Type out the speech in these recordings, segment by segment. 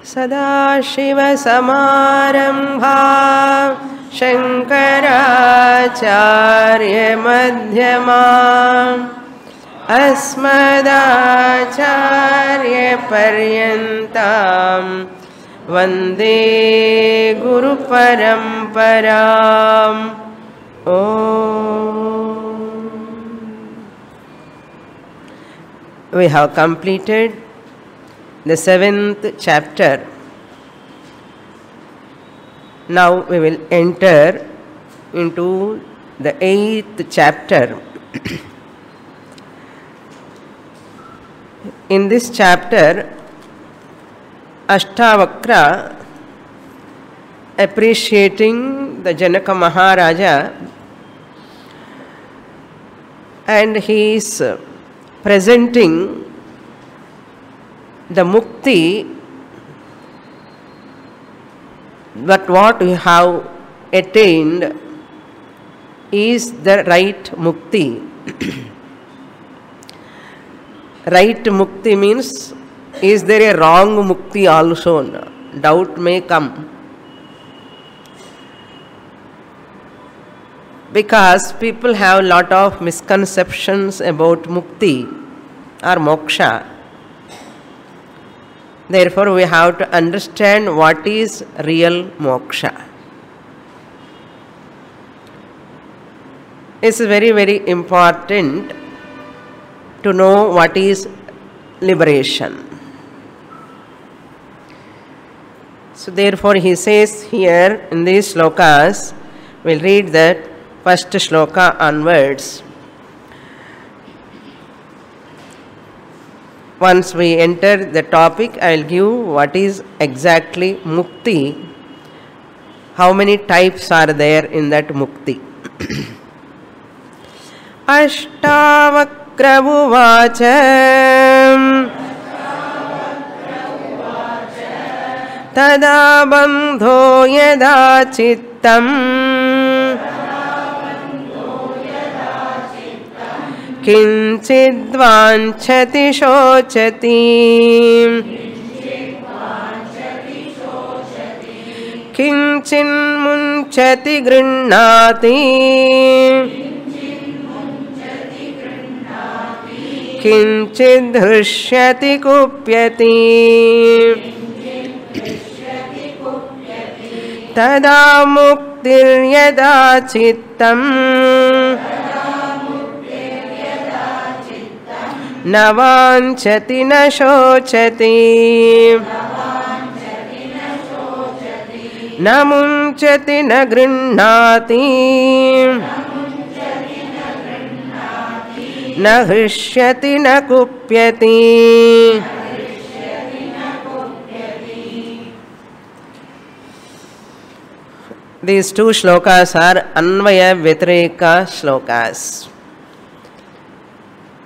सदाशिवसमारम्भा शङ्कराचार्यमध्यमाम् अस्मदाचार्यपर्यन्तां वन्दे गुरुपरम्पराम्। We have completed the 7th chapter. Now we will enter into the 8th chapter. In this chapter, Ashtavakra, appreciating the Janaka Maharaja, and he is presenting the mukti, but what we have attained is the right mukti. Right mukti means, is there a wrong mukti also? Doubt may come. Because people have a lot of misconceptions about mukti or moksha. Therefore, we have to understand what is real moksha. It's very, very important to know what is liberation. So therefore he says here in these shlokas, we'll read that first shloka onwards. Once we enter the topic, I will give what is exactly mukti, how many types are there in that mukti. Ashtavakra tada bandho yada chittam किंचिद्वांछति शोचति किंचिन्मुञ्चति गृह्णाति किंचिद् हृष्यति कुप्यति तदा मुक्तिर्यदा चित्तम् न वाञ्छति न शोचति न मुञ्चति न गृह्णाति न हृष्यति न कुप्यति. These two shlokas are Anvaya Vyatireka shlokas.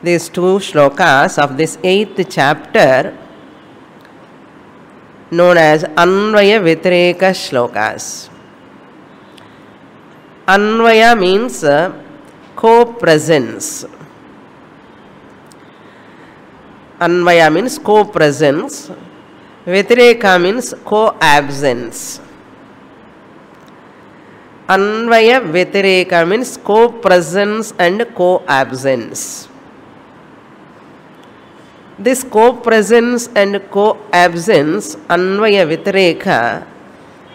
These two shlokas of this 8th chapter known as Anvaya Vyatireka shlokas. Anvaya means co-presence. Anvaya means co-presence. Vyatireka means co-absence. Anvaya Vyatireka means co-presence and co-absence. This co-presence and co-absence, Anvaya Vyatireka,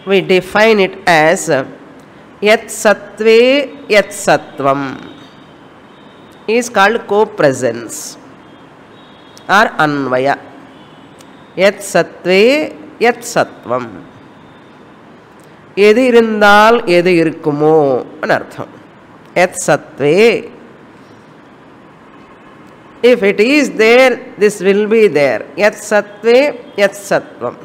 we define it as Yat Sattve Yat Sattvam, is called co-presence or Anvaya. Yat Sattve Yat Sattvam. Edu irundal edu irukkumo anartham. Yat Sattve, if it is there, this will be there. Yat Sattve Yat Sattvam.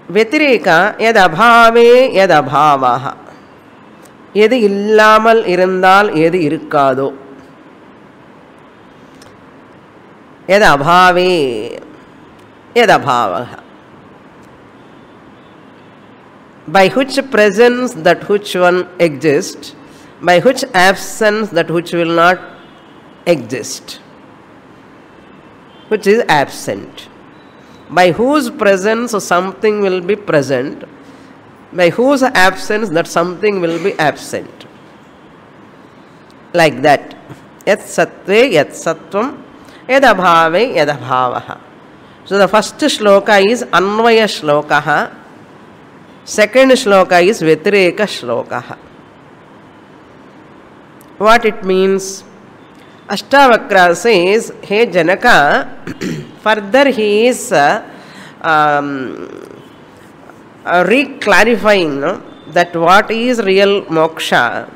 Vyatireka yad abhave yad abhavaha. Edu illamal irundal edu irukkado. Yad abhave yad abhavaha. By which presence that which one exists, by which absence that which will not exist, which is absent. by whose presence something will be present, by whose absence that something will be absent. Like that. Yat sattve yat sattvam, yad abhave yad abhavaha. So the first shloka is Anvaya shlokaha, second shloka is Vyatireka shlokaha. What it means? Ashtavakra says, Hey Janaka, further he is re-clarifying that what is real moksha.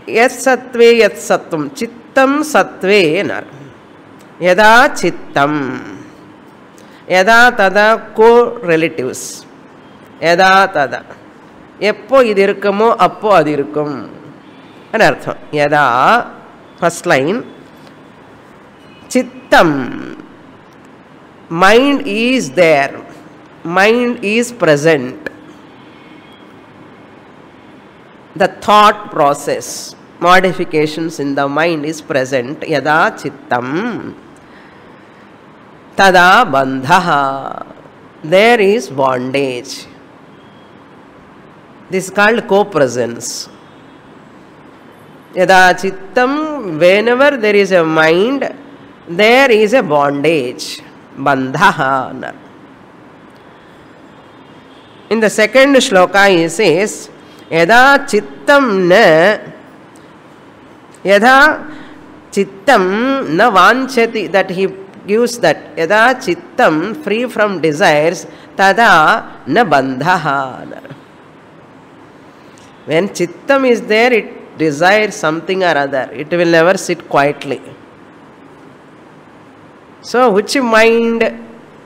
Yat sattve yat sattvam, chittam sattve nar. Yada chittam. Yada tada co-relatives. Yada tada. Eppo idirukamo, appo adirukkum. Anartham. Yada, first line. Chittam. Mind is there. Mind is present. The thought process, modifications in the mind is present. Yada chittam. Tada bandhaha. There is bondage. This is called co-presence. Yada chittam, whenever there is a mind, there is a bondage. Bandhaha. In the second shloka he says, Yada chittam na, yada chittam na vanchati, that he gives that. Yada chittam, free from desires, tada na bandhaha. When chittam is there, it desires something or other. It will never sit quietly. So, which mind?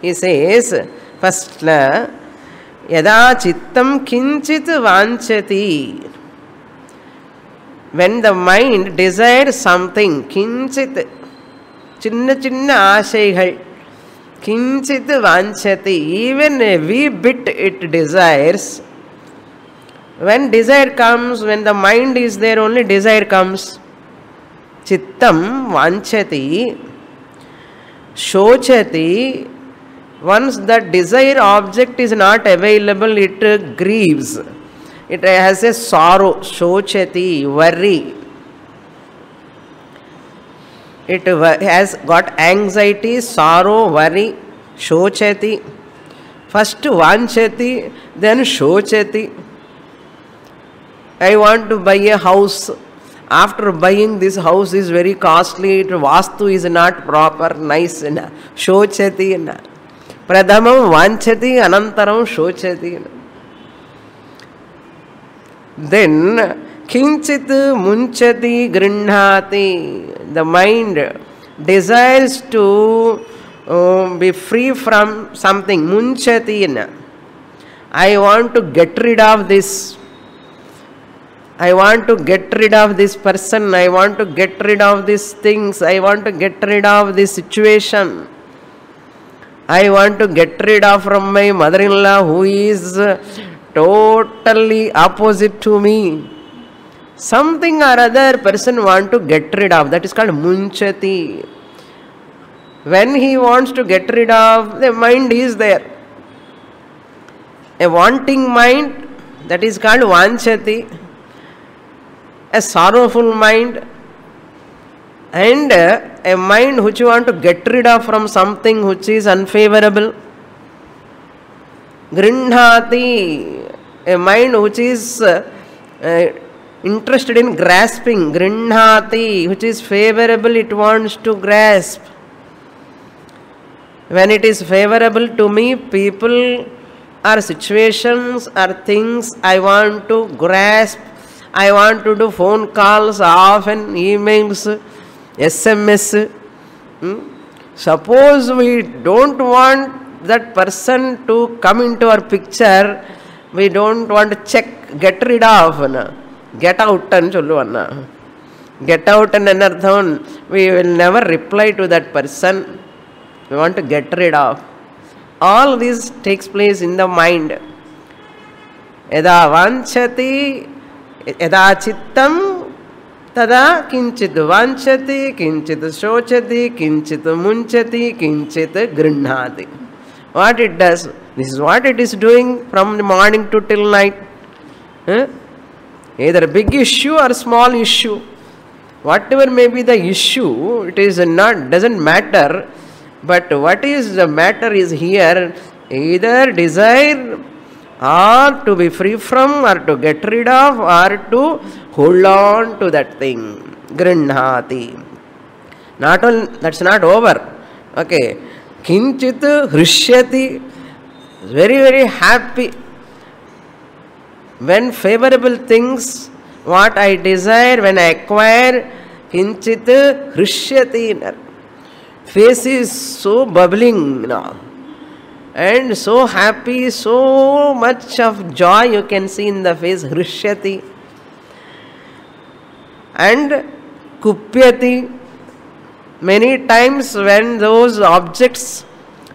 He says, first, yada chittam kinchit vanchati. When the mind desires something, kinchit, chinna chinna ashaygal, kinchit vanchati, even a wee bit it desires. When desire comes, when the mind is there, only desire comes. Chittam vanchati, shochati. Once that desire object is not available, it grieves. It has a sorrow, shochati, worry. It has got anxiety, sorrow, worry, shochati. First vanchati, then shochati. I want to buy a house. After buying, this house is very costly. Vastu is not proper, nice. Shochati. Pradhamam vanchati, anantaram shochati. Then, kinchit munchati grinhati. The mind desires to be free from something. Munchati. I want to get rid of this. I want to get rid of this person. I want to get rid of these things. I want to get rid of this situation. I want to get rid of from my mother-in-law who is totally opposite to me. Something or other person want to get rid of. That is called munchati. When he wants to get rid of, the mind is there. A wanting mind, that is called vanchati. A sorrowful mind, and a mind which you want to get rid of from something which is unfavorable. Grinhati, a mind which is interested in grasping. Grinhati, which is favorable, it wants to grasp. When it is favorable to me, people or situations or things, I want to grasp. I want to do phone calls, often emails, SMS. Suppose we don't want that person to come into our picture, we don't want to check, get rid of. Get out and solluvanna. Get out and anartham, we will never reply to that person. We want to get rid of. All this takes place in the mind. Yada vanchati, yada chittam, tada kinchit vanchati, kinchit shochati, kinchit munchati, kinchit grinhati. What it does, this is what it is doing from the morning to till night. Either a big issue or a small issue. Whatever may be the issue, it is not, doesn't matter. But what is the matter is here, either desire or to be free from or to get rid of or to hold on to that thing. Grinhati. Not only, that's not over. Okay. Kinchit hrishyati. Very, very happy. When favorable things, what I desire, when I acquire, kinchit hrishyati. Face is so bubbling now. And so happy, so much of joy you can see in the face, hrishyati. And kupyati. Many times when those objects,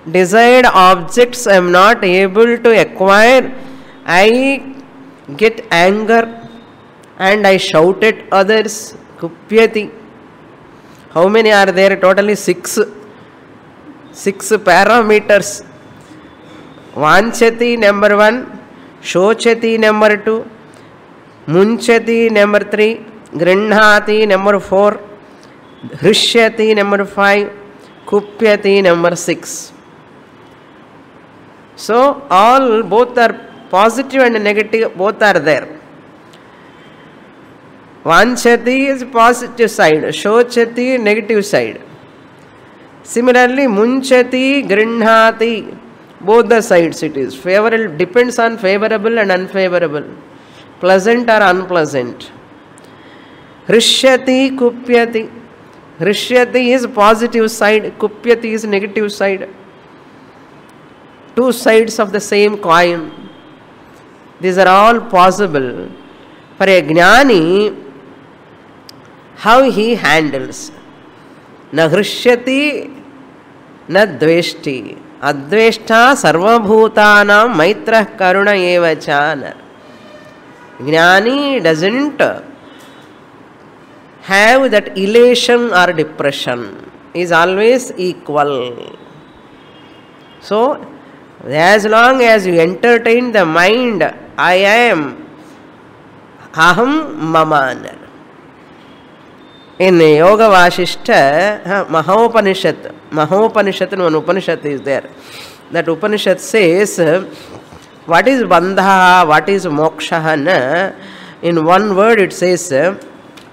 desired objects, I am not able to acquire, I get anger and I shout at others. Kupyati. How many are there? Totally 6 parameters. Vanchati number 1, shochati number 2, munchati number 3, grinhati number 4, hrishyati number 5, kupyati number 6. So all, both are positive and negative, both are there. Vanchati is positive side, shochati negative side. Similarly, munchati, grinhati, both the sides it is. Favorable depends on favorable and unfavorable, pleasant or unpleasant. Hrishyati, kupyati. Hrishyati is positive side, kupyati is negative side. Two sides of the same coin. These are all possible. For a jnani, how he handles. Na hrishyati, na dveshti. Adveshta sarvabhutanam maitrah karuna evacha. Jnani doesn't have that elation or depression. He is always equal. So, as long as you entertain the mind, I am, aham maman. In Yoga Vashishta, Mahopanishad, one Upanishad is there. That Upanishad says, what is bandha, what is moksha? In one word it says,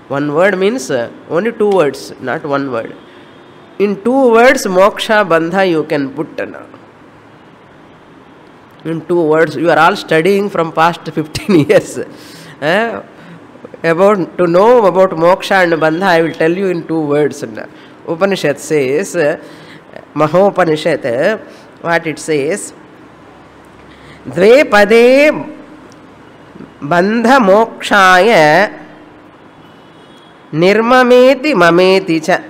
one word means only 2 words, not one word. In 2 words, moksha, bandha you can put. In 2 words, you are all studying from past 15 years. About to know about moksha and bandha, I will tell you in 2 words. Upanishad says, Mahopanishad, what it says, Dve pade bandha mokshaya nirmameti mameti cha.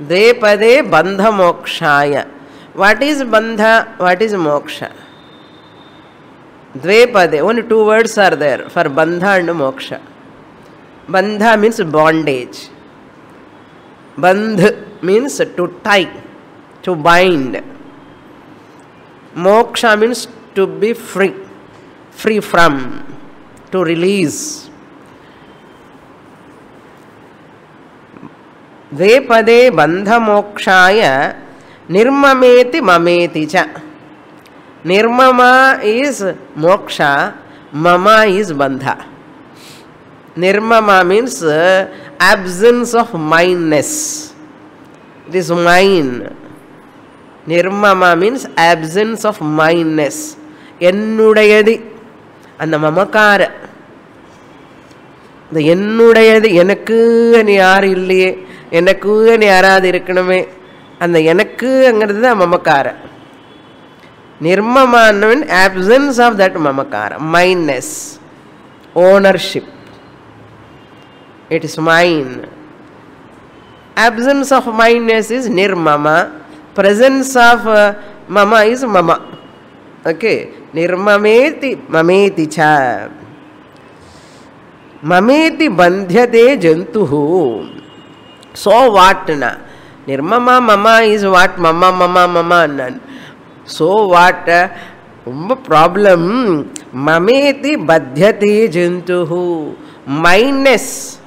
Dve pade bandha mokshaya. What is bandha? What is moksha? Dvepade, only 2 words are there for bandha and moksha. Bandha means bondage. Bandh means to tie, to bind. Moksha means to be free, free from, to release. Dvepade bandha mokshaya nirmameti mameti cha. Nirmama is moksha, mama is bandha. Nirmama means absence of mindness. It is mind. Nirmama means absence of mindness. Ennudayadi. And the mamakara. The ennudayadi, enakku ani yaar illiye, enakku ani yaradu irukkanume. And the enakku angiradhu mamakara. Nirmama means absence of that mamakara, mindness, ownership. It is mine. Absence of mindness is nirmama. Presence of mama is mama. Okay. Nirmameti mameti cha. Mameti bandhyate jantuhu. So what na? Nirmama mama is what? Mama mama mama nan. So what? Problem. Mameti badhyate jantuhu. Mindness.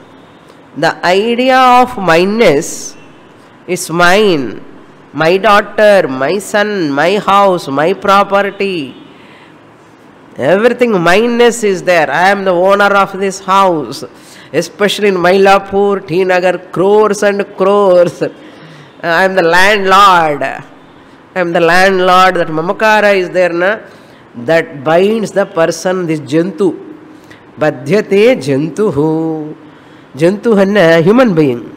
The idea of mindness is mine. My daughter, my son, my house, my property. Everything, mineness is there. I am the owner of this house. Especially in Mylapore, T Nagar, crores and crores. I am the landlord. I am the landlord. That mamakara is there, na? That binds the person, this jantu. Badhyate jantuhu. Jantu is human being.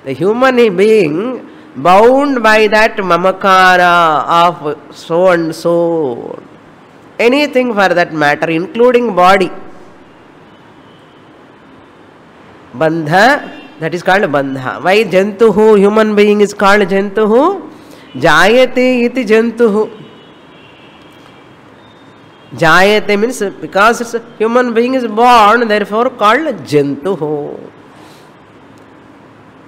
The human being bound by that mamakara of so and so. Anything for that matter, including body. Bandha, that is called bandha. Why jantuhu, human being is called jantuhu? Jayate iti jantuhu. Jayate means because it's a human being is born, therefore called jantuhu.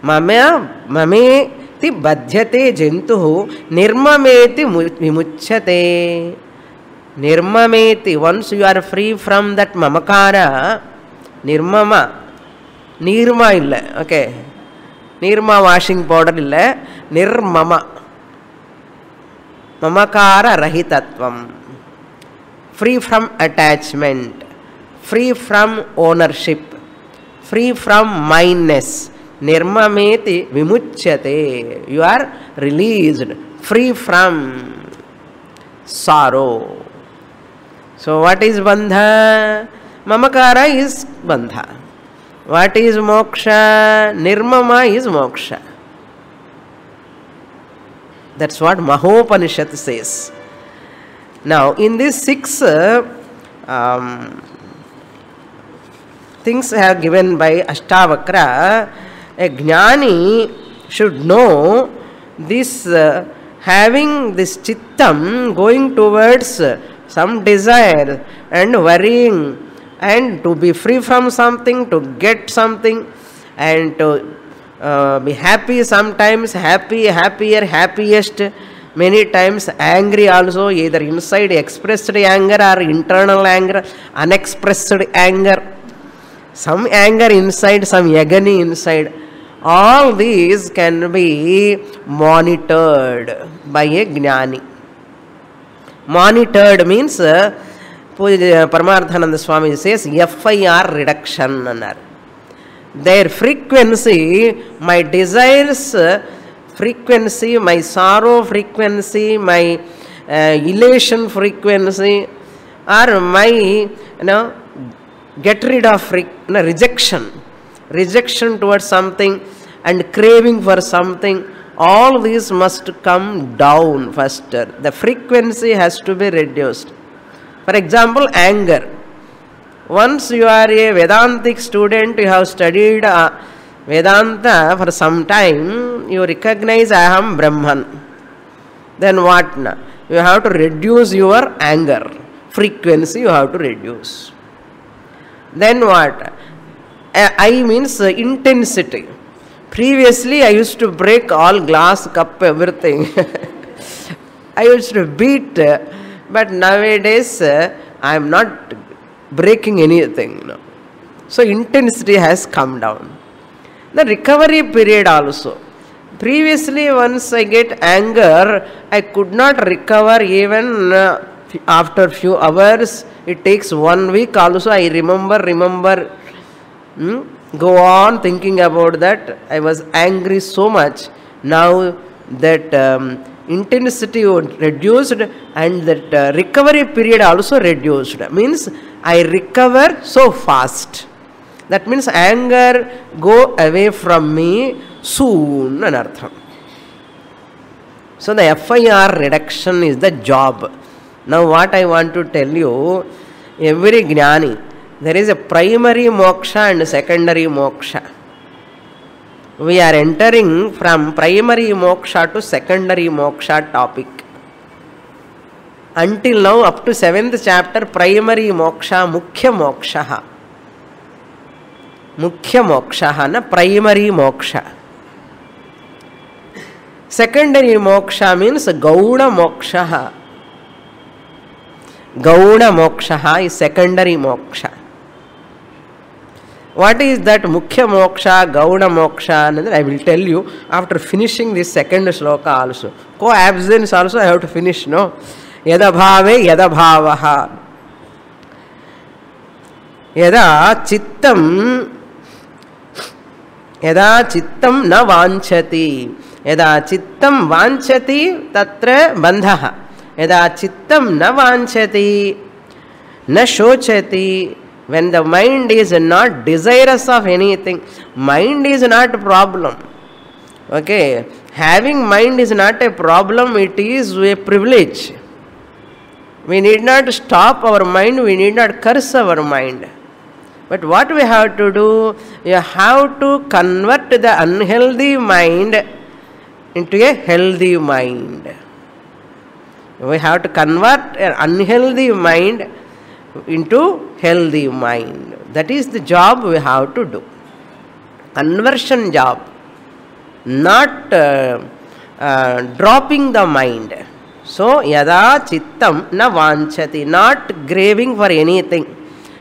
Mameti badhyate jantuhu nirmameti vimuchyate. Nirmameti, once you are free from that mamakara, nirmama, nirma illa, okay. Nirma washing powder illa, nirmama. Mamakara rahitatvam. Free from attachment, free from ownership, free from mindness. Nirmameti vimuchyate. You are released, free from sorrow. So what is bandha? Mamakara is bandha. What is moksha? Nirmama is moksha. That's what Mahopanishad says. Now, in these 6 things have given by Ashtavakra, a jnani should know this, having this chittam going towards some desire and worrying, and to be free from something, to get something, and to be happy sometimes, happier, happiest, many times angry also, either inside expressed anger or internal anger, unexpressed anger, some anger inside, some agony inside. All these can be monitored by a jnani. Monitored means, Paramarthananda Swami says, FIR reduction. Their frequency, my desires frequency, my sorrow frequency, my elation frequency, or my get rid of rejection towards something and craving for something. All these must come down first. The frequency has to be reduced. For example, anger. Once you are a Vedantic student, you have studied Vedanta for some time, you recognize Aham Brahman. Then what? You have to reduce your anger. Frequency you have to reduce. Then what? I means intensity. Previously, I used to break all glass, cup, everything. I used to beat, but nowadays I am not breaking anything. No. So intensity has come down. The recovery period also. Previously, once I get anger, I could not recover even after few hours. It takes 1 week also. I remember. Go on thinking about that. I was angry so much. Now that intensity reduced and that recovery period also reduced. Means I recover so fast. That means anger go away from me soon. So the FIR reduction is the job. Now what I want to tell you, every jnani, there is a primary moksha and secondary moksha. We are entering from primary moksha to secondary moksha topic. Until now, up to 7th chapter, primary moksha, mukhya moksha. Mukhya moksha, na primary moksha. Secondary moksha means Gauda moksha. Gauda moksha is secondary moksha. What is that Mukhya moksha, Gauda moksha? And I will tell you after finishing this second sloka also. Co-absence also I have to finish, no? Yada bhave, yada bhavaha. Yada chittam na vanchati. Yada chittam vanchati tatra bandhaha. Yada chittam na vanchati na shochati. When the mind is not desirous of anything, mind is not a problem. Okay, having mind is not a problem, it is a privilege. We need not stop our mind, we need not curse our mind. But what we have to do, you have to convert the unhealthy mind into a healthy mind. We have to convert an unhealthy mind into healthy mind. That is the job we have to do. Conversion job. Not dropping the mind. So, yada chittam na vanchati. Not craving for anything.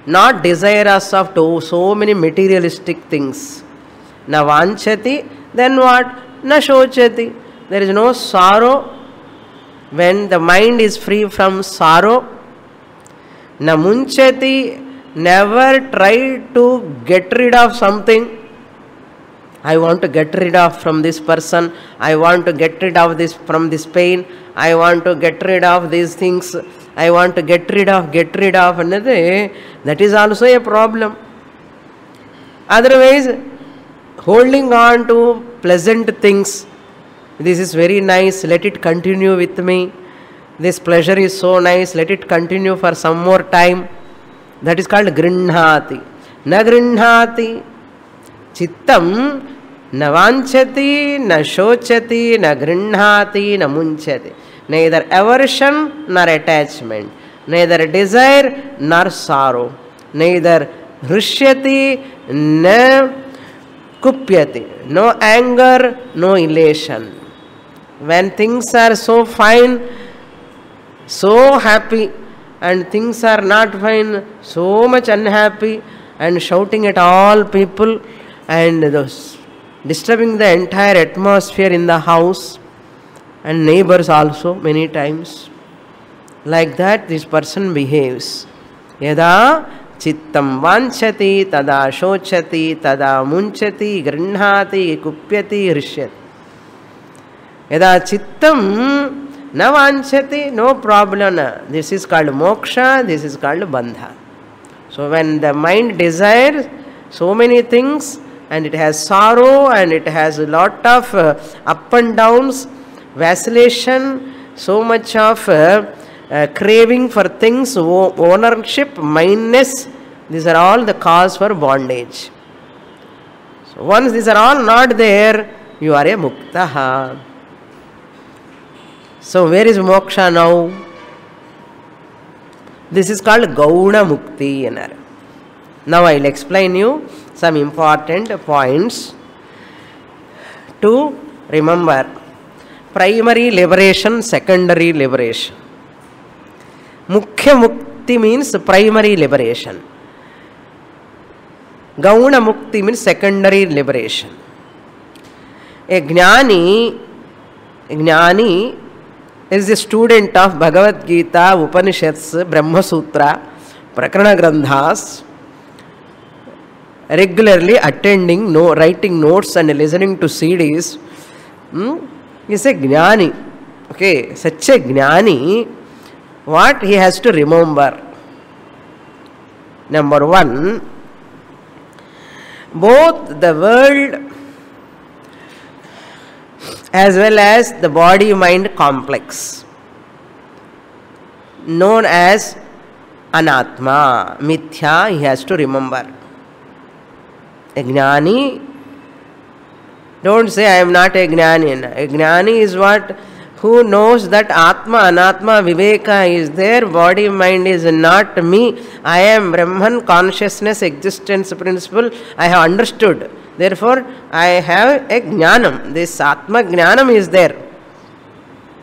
Not desirous of so many materialistic things. Na vanchati. Then what? Na shochati. There is no sorrow. When the mind is free from sorrow, na munchati, never try to get rid of something. I want to get rid of from this person. I want to get rid of this from this pain. I want to get rid of these things. I want to get rid of. Another, that is also a problem. Otherwise, holding on to pleasant things. This is very nice. Let it continue with me. This pleasure is so nice, let it continue for some more time. That is called grinhati. Na grinhati. Chittam na vanchati, na shochati, na grinhati, na munchati. Neither aversion nor attachment. Neither desire nor sorrow. Neither hrishyati nor kupyati. No anger, no elation. When things are so fine, so happy, and things are not fine, so much unhappy, and shouting at all people, and disturbing the entire atmosphere in the house, and neighbors also many times. Like that this person behaves. Yada chittam vanchati, tada shochati, tada munchati, grinhati, kupyati, hrishyati. Yada chittam na vanchati, no problem. This is called moksha, this is called bandha. So when the mind desires so many things, and it has sorrow, and it has a lot of up and downs, vacillation, so much of craving for things, ownership, mindness, these are all the cause for bondage. So once these are all not there, you are a muktaha. So where is moksha now? This is called Gauda Mukti. Now I will explain you some important points to remember. Primary liberation, secondary liberation. Mukhya Mukti means primary liberation. Gauda Mukti means secondary liberation. A Jnani is the student of Bhagavad Gita, Upanishads, Brahma Sutra, Prakarana Grandhas, regularly attending, writing notes and listening to CDs. Is a Jnani. Okay, such a Jnani, what he has to remember? Number one, both the world as well as the body-mind complex, known as Anatma, Mithya, he has to remember. A Jnani, don't say I am not a Jnani. A Jnani is what? who knows that Atma, Anatma, Viveka is there, body, mind is not me, I am Brahman, consciousness, existence principle, I have understood. Therefore, I have a Jnanam. This Atma Jnanam is there.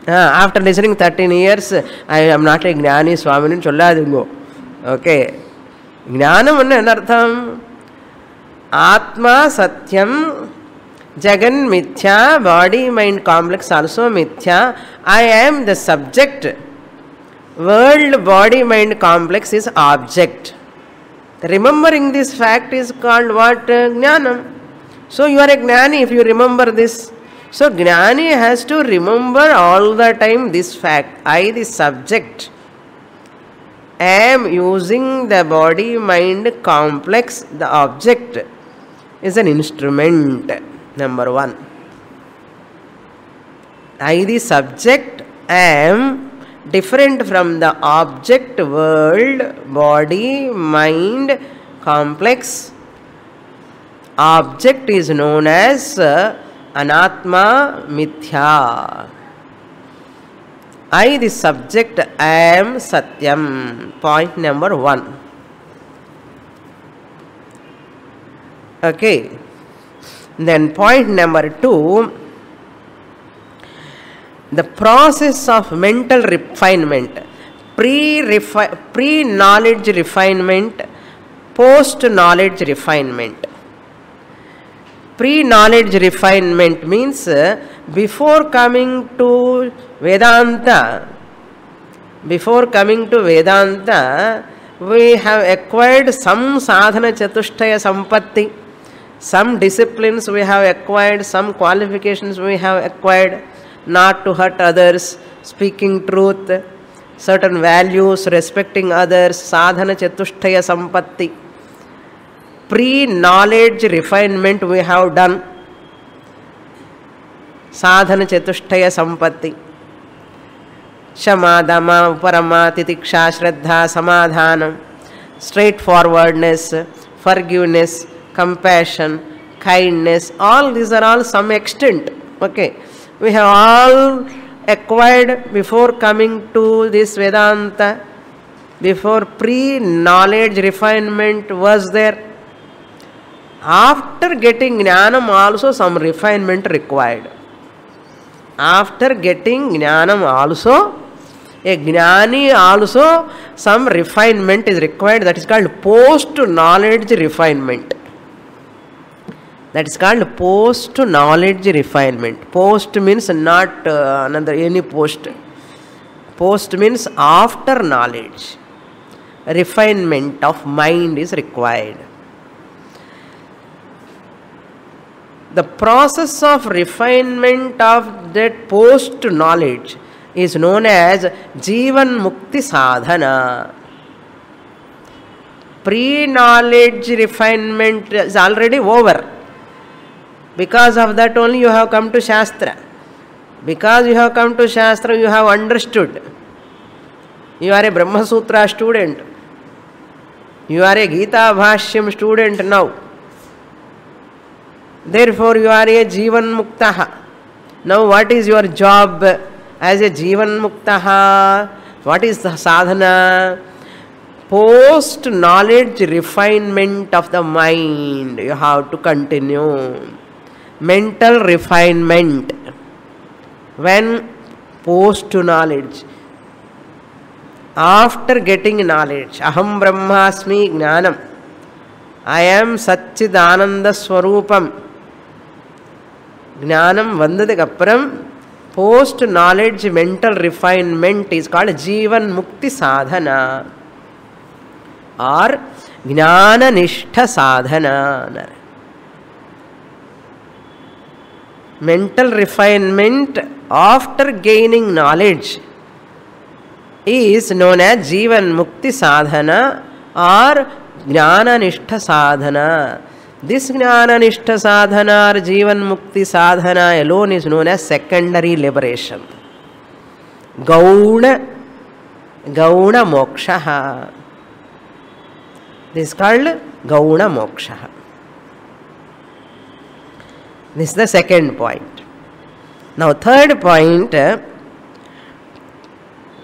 After listening 13 years, I am not a Jnani, Swamini Cholladingo. Okay. Jnanam anartham. Atma Satyam. Jagan Mithya, body mind complex also Mithya. I am the subject. World body mind complex is object. Remembering this fact is called what? Jnanam. So you are a Jnani if you remember this. So Jnani has to remember all the time this fact. I, the subject, am using the body mind complex. The object is an instrument. Number one. I, the subject, am different from the object, world, body, mind, complex. Object is known as Anatma Mithya. I, the subject, am Satyam. Point number one. Okay. Then point number two, the process of mental refinement, pre-knowledge refinement, post-knowledge refinement. Pre-knowledge refinement means before coming to Vedanta, we have acquired some sadhana chatushtaya sampatti. Some disciplines we have acquired, some qualifications we have acquired, not to hurt others, speaking truth, certain values, respecting others, sadhana chatushtaya sampatti. Pre-knowledge refinement we have done, sadhana chatushtaya sampatti. Shama, Dhamma, Uparama, Titiksha, Shraddha, Samadhanam, straightforwardness, forgiveness, compassion, kindness, all these are all some extent. Okay. We have all acquired before coming to this Vedanta, before pre-knowledge refinement was there. After getting Jnanam also some refinement required. After getting Jnanam also, a Jnani also some refinement is required. That is called post-knowledge refinement. That is called post-knowledge refinement. Post means not another any post. Post means after knowledge. Refinement of mind is required. The process of refinement of that post-knowledge is known as Jivan Mukti Sadhana. Pre-knowledge refinement is already over. Because of that only you have come to Shastra. Because you have come to Shastra, you have understood. You are a Brahma Sutra student. You are a Gita Bhashyam student now. Therefore, you are a Jivan Muktaha. Now, what is your job as a Jivan Muktaha? What is the sadhana? Post-knowledge refinement of the mind. You have to continue. Mental refinement. When post-knowledge. After getting knowledge. Aham Brahmasmi Jnanam. I am Satchidananda Swarupam. Jnanam Vandadikapparam. Post-knowledge mental refinement is called Jivan Mukti Sadhana or Jnana Nishtha Sadhana. Mental refinement after gaining knowledge is known as Jivan Mukti Sadhana or Jnana Nishtha Sadhana. This Jnana Nishtha Sadhana or Jivan Mukti Sadhana alone is known as secondary liberation. Gauna Moksha. This is called Gauna Moksha. This is the second point. Now third point,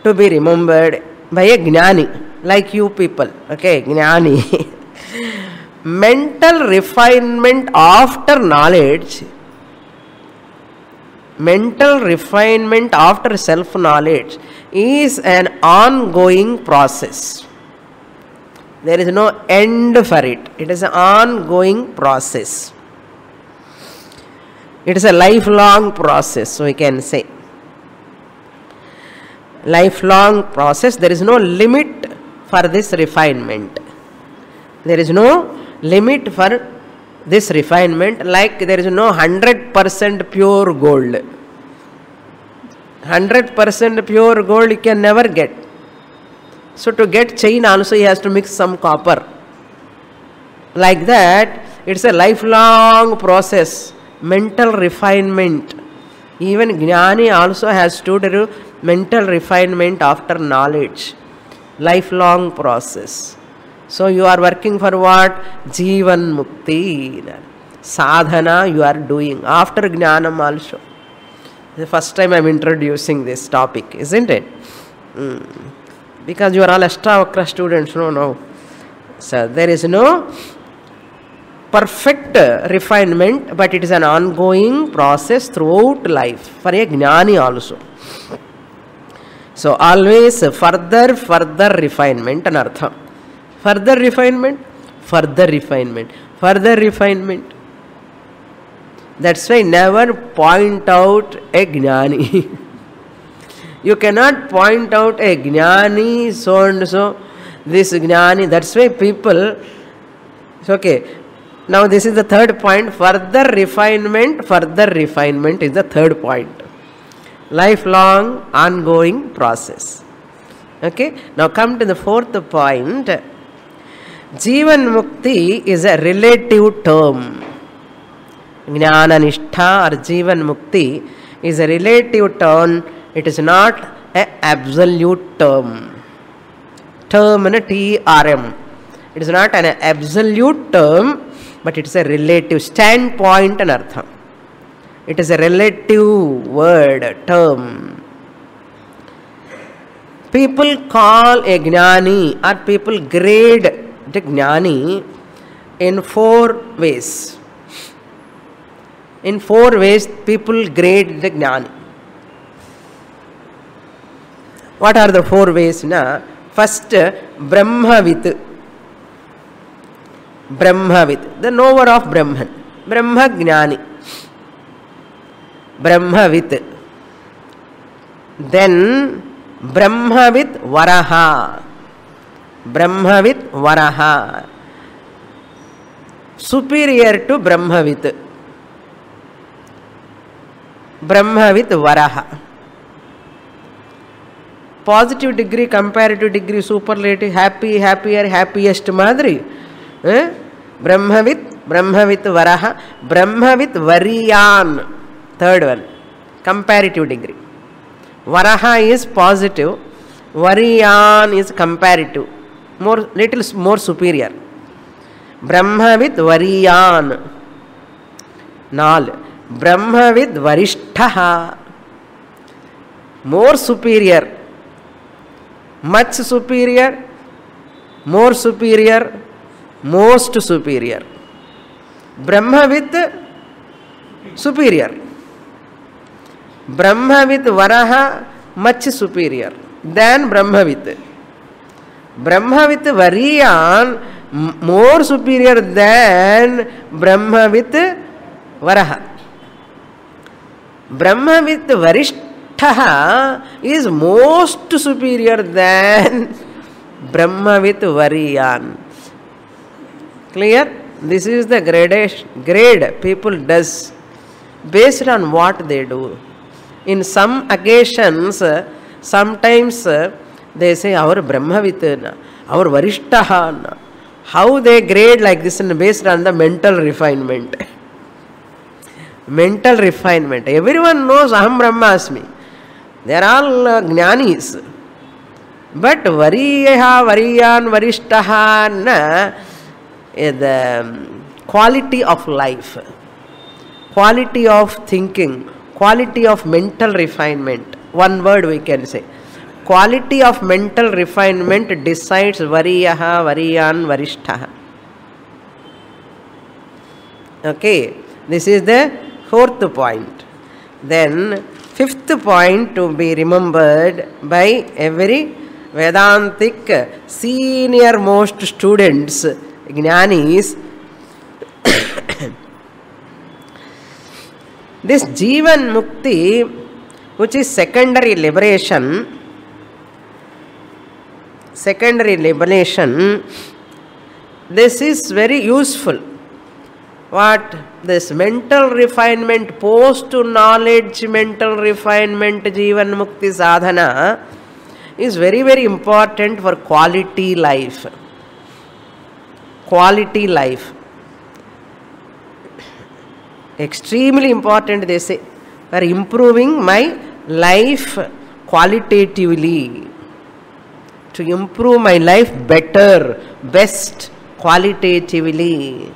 to be remembered by a Jnani, like you people. Okay, Jnani. Mental refinement after knowledge, mental refinement after self-knowledge is an ongoing process. There is no end for it. It is an ongoing process. It is a lifelong process, so we can say. Lifelong process. There is no limit for this refinement. There is no limit for this refinement, like there is no 100% pure gold. 100% pure gold you can never get. So to get chain also he has to mix some copper. Like that, it's a lifelong process. Mental refinement. Even Jnani also has to do mental refinement after knowledge. Lifelong process. So you are working for what? Jivan Mukti. Sadhana you are doing. After Jnanam also. The first time I am introducing this topic, isn't it? Because you are all Ashtavakra students. No. So there is no perfect refinement, but it is an ongoing process throughout life for a Jnani also. So always further refinement and artha. Further refinement. That's why never point out a Jnani. You cannot point out a Jnani, so and so, this Jnani. That's why people, okay, now this is the third point. Further refinement is the third point. Lifelong, ongoing process. Okay, now come to the fourth point. Jivan Mukti is a relative term. Jnana Nishtha or Jivan Mukti is a relative term. It is not an absolute term. Term and TRM. It is not an absolute term, but it is a relative standpoint and artha. It is a relative word, term. People call a Jnani or people grade the Jnani in 4 ways. In 4 ways people grade the Jnani. What are the 4 ways? First, Brahmavit. The knower of Brahman. Brahma Jnani. Brahmavit. Then Brahmavit Varaha. Superior to Brahmavit. Brahmavit Varaha. Positive degree, comparative degree, superlative, happy, happier, happiest madri. Brahmavit Varaha. Brahmavit Variyan. Third one. Comparative degree. Varaha is positive. Variyan is comparative. Little more superior. Brahmavit Variyan. 4. Brahmavit Varishtaha. More superior. Much superior. More superior. Most superior. Brahmavit superior. Brahmavit Varaha much superior than Brahmavit. Brahmavit Variyan more superior than Brahmavit Varaha. Brahmavit Varishtaha is most superior than Brahmavit Variyan. Clear? This is the grade people does based on what they do. In some occasions, sometimes they say our Brahmavit, our Varishtaha. How they grade like this based on the mental refinement. Mental refinement. Everyone knows Aham Brahmasmi. They are all Jnanis. But Variyaha, Variyan, Varishtaha, the quality of life, quality of thinking, quality of mental refinement. One word we can say. quality of mental refinement decides variyaha, variyan, varishtaha. Okay, this is the fourth point. Then fifth point to be remembered by every Vedantic senior most students, Jnanis, this Jivan Mukti, which is secondary liberation, this is very useful. What? This mental refinement, post-knowledge mental refinement, Jivan Mukti sadhana is very, very important for quality life. Quality life. Extremely important, they say, for improving my life qualitatively. To improve my life better, best, qualitatively.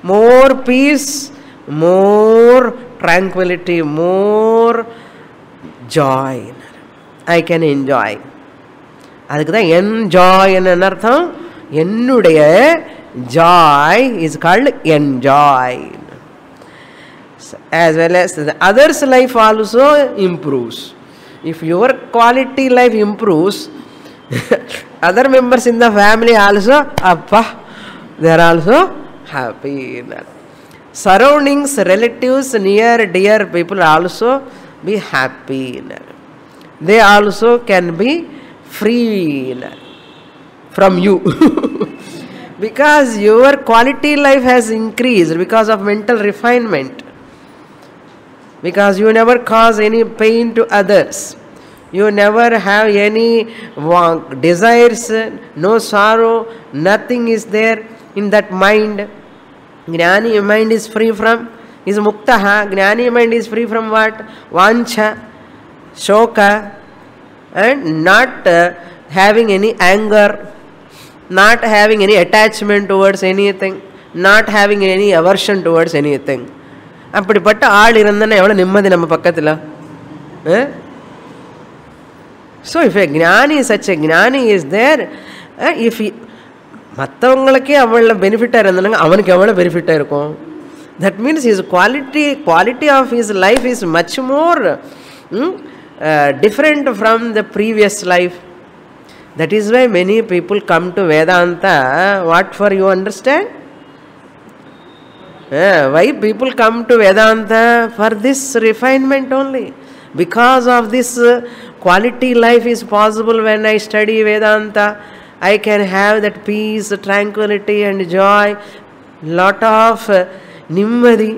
More peace, more tranquility, more joy I can enjoy. அதுக்கு தான் enjoy என்ன அர்த்தம்? என்னுடைய joy is called enjoy. As well as the others' life also improves. If your quality life improves, other members in the family also, appa, they are also happy. Surroundings, relatives, near, dear people also be happy. They also can be free from you. Because your quality life has increased because of mental refinement. Because you never cause any pain to others. You never have any desires, no sorrow, nothing is there in that mind. Jnani mind is free from, is muktaha. Jnani mind is free from what? Vancha, shoka, and not having any anger, not having any attachment towards anything, not having any aversion towards anything. அப்படிப்பட்ட ஆள் இருந்தானே எவ்வளவு நிம்மதி நம்ம பக்கத்துல. So if a gnani, such a gnani is there, if he மற்றவங்களுக்கே அவ்வளோ பெனிஃபிட்டாக இருந்தாங்க அவனுக்கு எவ்வளோ பெனிஃபிட்டாக இருக்கும். That means his quality of his life is much more different from the previous life. That is why many people come to Vedanta. What for, you understand? Why people come to Vedanta? For this refinement only. Because of this quality life is possible when I study Vedanta. I can have that peace, tranquility and joy. Lot of nimmadi.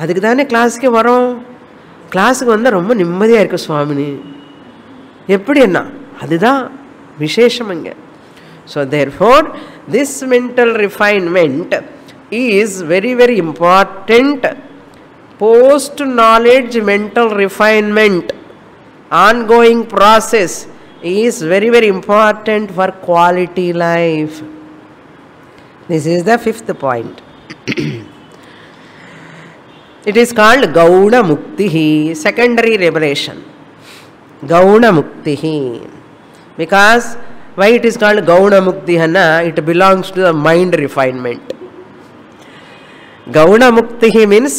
அதுக்கு தானே கிளாஸ்க்கு வரோம். கிளாஸுக்கு வந்தால் ரொம்ப நிம்மதியாக இருக்கு சுவாமினி. எப்படி என்ன? அதுதான் விசேஷம் அங்கே. So therefore this mental refinement is very, very important. Post knowledge mental refinement, ongoing process, is very, very important for quality life. This is the fifth point. It is called Gauna Muktihi, secondary liberation. Gauna Muktihi. Because why it is called Gauna Muktihi? It belongs to the mind refinement. Gauna Muktihi means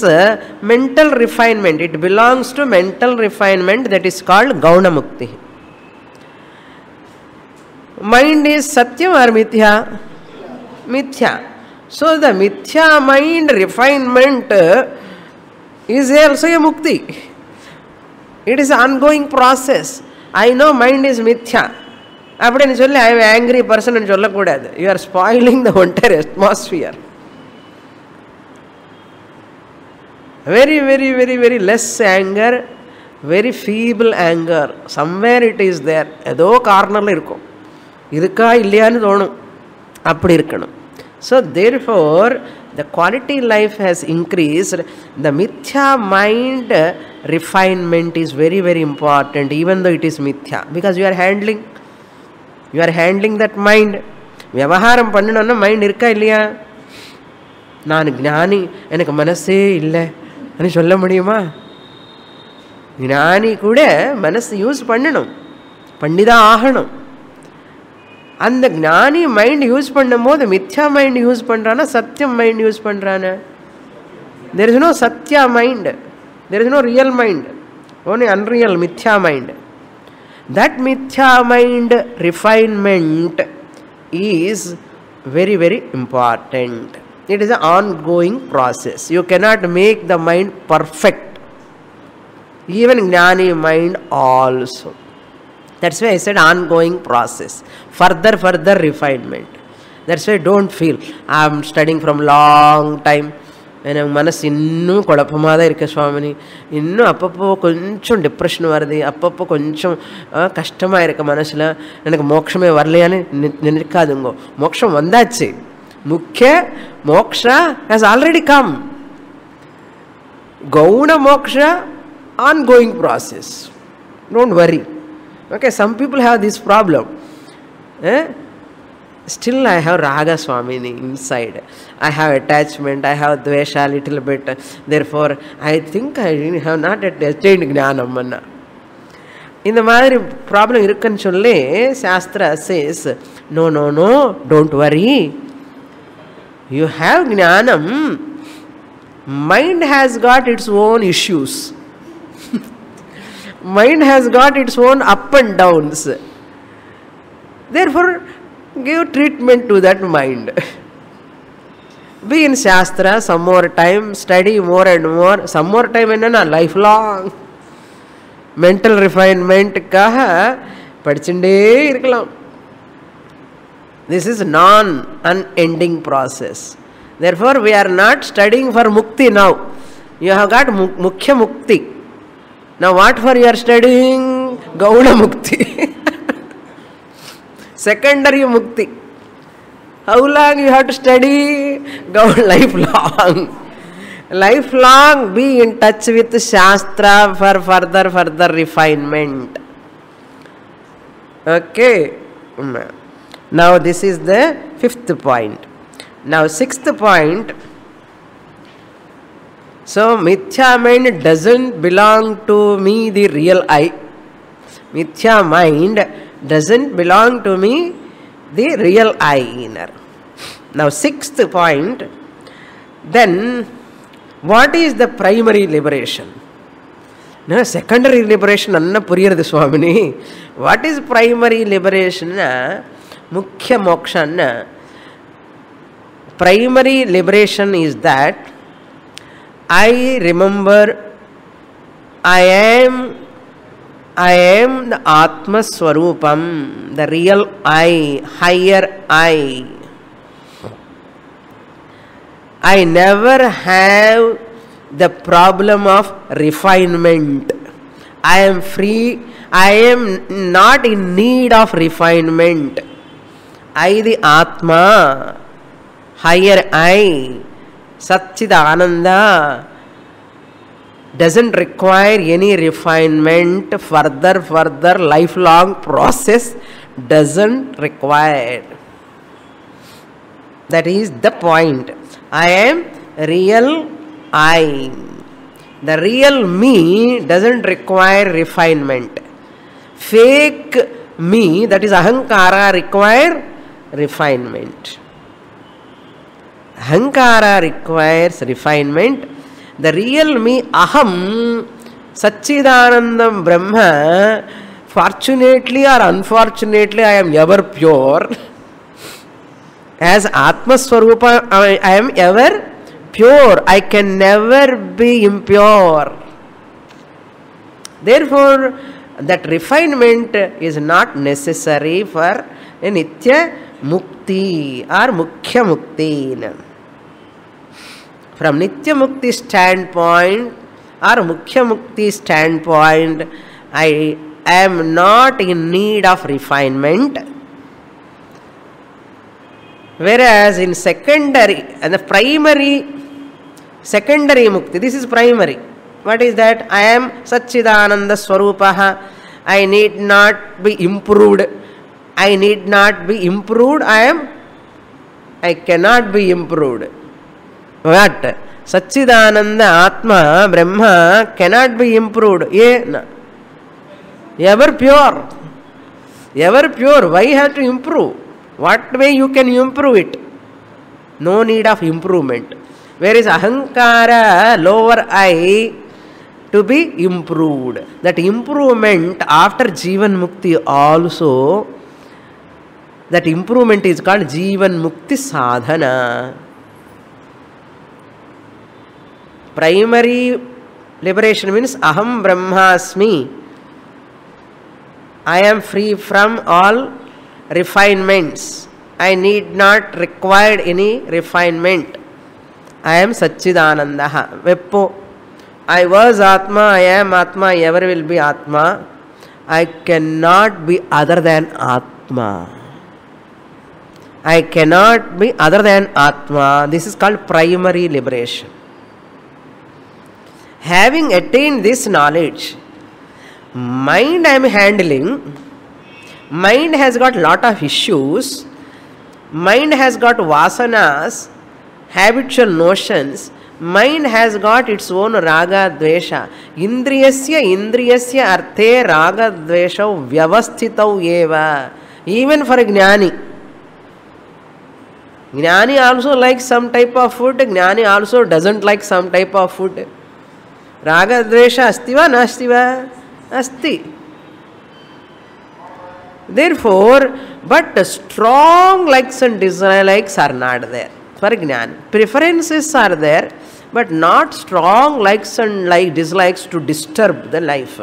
mental refinement. It belongs to mental refinement, that is called Gauna Muktihi. Mind is Satyam or Mithya? Mithya. So the Mithya mind refinement is also a Mukti. It is an ongoing process. I know mind is Mithya. Appadinu solli I am an angry person and solla koodadu. You are spoiling the entire atmosphere. Very, very, very, very less anger, very feeble anger. Somewhere it is there. Edho cornerla irukum. Irukka illiyanu thonum. Appadi irukkanum. So therefore the quality life has increased. The mithya mind refinement is very, very important, even though it is mithya, because you are handling that mind. Vyavaharam pannanona mind irukka illaya? Naan gnani, enakku manase illa ani solla mudiyuma? gnani kuda manasu use pannanum. பண்ணிதான் ஆகணும். அந்த ஞானி mind use பண்ணும்போது மித்யா mind use பண்றானா சத்தியம் mind use பண்றானா? There is no satya mind, there is no real mind, only unreal mithya mind. That mithya mind refinement is very, very important. It is an ongoing process. You cannot make the mind perfect, even jnani mind also. That's why I said ongoing process, further refinement. That's why don't feel I am studying from long time, எனக்கு மனசு இன்னும் குழப்பமாக தான் இருக்குது சுவாமினி, இன்னும் அப்பப்போ கொஞ்சம் depression வருது, அப்பப்போ கொஞ்சம் கஷ்டமாக இருக்குது மனசில், எனக்கு மோட்சமே வரலையான்னு நினைக்காதுங்கோ. மோட்சம் வந்தாச்சு. முக்கிய மோக்ஷா ஹேஸ் ஆல்ரெடி கம். கௌண moksha ongoing process. Don't worry. Okay, some people have this problem. Still I have raga swamini inside. I have attachment, I have dvesha a little bit. Therefore, I think I have not attained jnanam. இந்த மாதிரி problem இருக்குன்னு சொல்லி Sastra says, no, don't worry. You have jnanam. Mind has got its own issues. Mind has got its own up and downs. Therefore, give treatment to that mind. Be in Shastra some more time, study more and more. Some more time enna lifelong. Mental refinement kaha படிச்சுட்டே இருக்கலாம். This is non-unending process. Therefore, we are not studying for mukti now. You have got mukhya mukti. Now what for you are studying? Gauna mukti. Secondary mukti. How long you have to study? Lifelong. Lifelong be in touch with Shastra for further refinement. Okay. Now this is the 5th point. Now 6th point. So mithya mind doesn't belong to me, the real I. Mithya mind doesn't belong to me, the real I inner. Now 6th point. Then what is the primary liberation? No, secondary liberation anna puriyadu swamini. What is primary liberation? Mukhya moksha. Primary liberation is that I remember I am the Atma Swarupam, the real I, higher I. I never have the problem of refinement. I am free. I am not in need of refinement. I, the Atma, higher I, Satchidananda, doesn't require any refinement. Further lifelong process doesn't require. That is the point. I am real I. The real me doesn't require refinement. Fake me, that is ahankara, require refinement. Ahankara requires refinement. The real me, aham, Satchidanandam Brahma, fortunately or unfortunately, I am ever pure. As Atma Swarupa, I am ever pure. I can never be impure. Therefore, that refinement is not necessary for a Nitya Mukti or Mukhya Mukti. From Nitya Mukti standpoint or Mukhya Mukti standpoint, I am not in need of refinement. Whereas in secondary and the secondary mukti, this is primary. What is that? I am Satchidananda Swarupaha. I need not be improved. I need not be improved. I cannot be improved. What? Satchidananda Atma Brahma cannot be improved. Ever pure. Ever pure, why have to improve? What way you can improve it? No need of improvement. Where is ahankara, lower I, to be improved? That improvement after Jivan Mukti also, that improvement is called Jivan Mukti Sadhana. Primary liberation means Aham Brahmasmi. I am free from all refinements. I need not require any refinement. I am Satchidanandaha. Veppo. I was Atma, I am Atma, I ever will be Atma. I cannot be other than Atma. I cannot be other than Atma. This is called primary liberation. Having attained this knowledge, mind I am handling, mind has got lot of issues, mind has got vasanas, habitual notions, mind has got its own raga dvesha. Indriyasya arte raga dvesha vyavasthitau eva. Even for a jnani. Jnani also likes some type of food, jnani also doesn't like some type of food. Raga dvesha asti va nasti va? Asti. Therefore, but strong likes and dislikes are not there for jnani. Preferences are there, but not strong likes and dislikes to disturb the life.